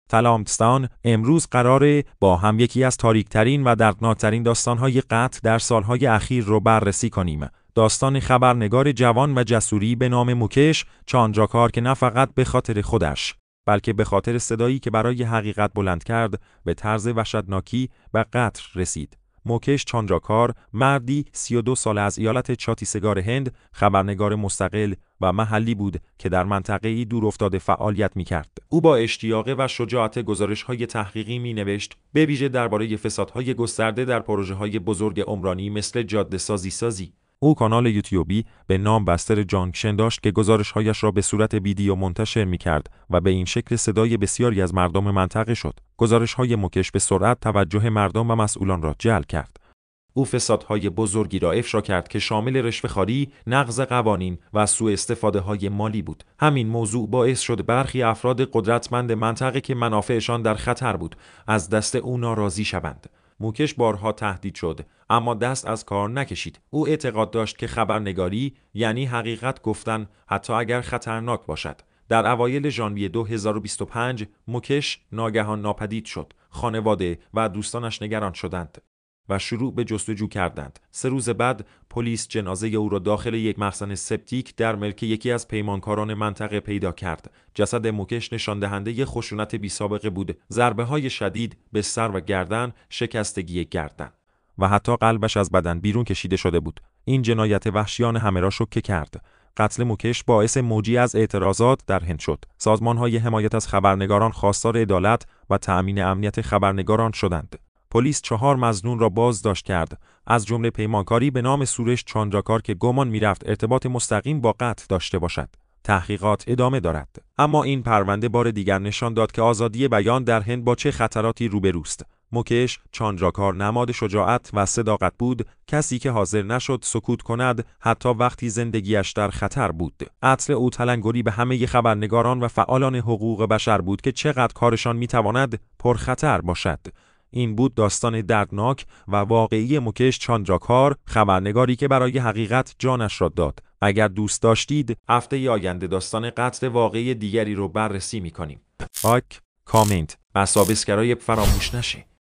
تلامتستان امروز قراره با هم یکی از تاریک‌ترین و دردناکترین داستان‌های قتل در سالهای اخیر رو بررسی کنیم. داستان خبرنگار جوان و جسوری به نام موکش چاندراکار که نه فقط به خاطر خودش بلکه به خاطر صدایی که برای حقیقت بلند کرد به طرز وحشتناکی به قتل رسید. موکش چاندراکار مردی 32 ساله از ایالت چاتیسگار هند، خبرنگار مستقل و محلی بود که در منطقه‌ای دورافتاده فعالیت می‌کرد. او با اشتیاق و شجاعت گزارش‌های تحقیقی می‌نوشت، به ویژه درباره فسادهای گسترده در پروژه‌های بزرگ عمرانی مثل جاده‌سازی. او کانال یوتیوبی به نام بستر جانکشن داشت که گزارش‌هایش را به صورت ویدیو منتشر می‌کرد و به این شکل صدای بسیاری از مردم منطقه شد. گزارش‌های موکش به سرعت توجه مردم و مسئولان را جلب کرد. او فسادهای بزرگی را افشا کرد که شامل رشوه‌خواری، نقض قوانین و سوء استفاده‌های مالی بود. همین موضوع باعث شد برخی افراد قدرتمند منطقه که منافعشان در خطر بود، از دست او ناراضی شوند. موکش بارها تهدید شد، اما دست از کار نکشید. او اعتقاد داشت که خبرنگاری یعنی حقیقت گفتن، حتی اگر خطرناک باشد. در اوایل ژانویه 2025 موکش ناگهان ناپدید شد. خانواده و دوستانش نگران شدند و شروع به جستجو کردند. 3 روز بعد پلیس جنازه او را داخل یک مخزن سپتیک در ملک یکی از پیمانکاران منطقه پیدا کرد. جسد موکش نشان دهنده خشونت بی‌سابقه بود. ضربه‌های شدید به سر و گردن، شکستگی گردن و حتی قلبش از بدن بیرون کشیده شده بود. این جنایت وحشیانه همه را شوکه کرد. قتل موکش باعث موجی از اعتراضات در هند شد. سازمان‌های حمایت از خبرنگاران خواستار عدالت و تأمین امنیت خبرنگاران شدند. پلیس 4 مظنون را بازداشت کرد، از جمله پیمانکاری به نام سورش چاندراکار که گمان می‌رفت ارتباط مستقیم با قتل داشته باشد. تحقیقات ادامه دارد. اما این پرونده بار دیگر نشان داد که آزادی بیان در هند با چه خطراتی روبروست. موکش چاندراکار نماد شجاعت و صداقت بود، کسی که حاضر نشد سکوت کند حتی وقتی زندگیش در خطر بود. قتل او تلنگری به همه خبرنگاران و فعالان حقوق بشر بود که چقدر کارشان میتواند پرخطر باشد. این بود داستان دردناک و واقعی موکش چاندراکار، خبرنگاری که برای حقیقت جانش را داد. اگر دوست داشتید هفته آینده داستان قتل واقعی دیگری رو بررسی می‌کنیم. لایک، کامنت و سابسکرایب فراموش نشه.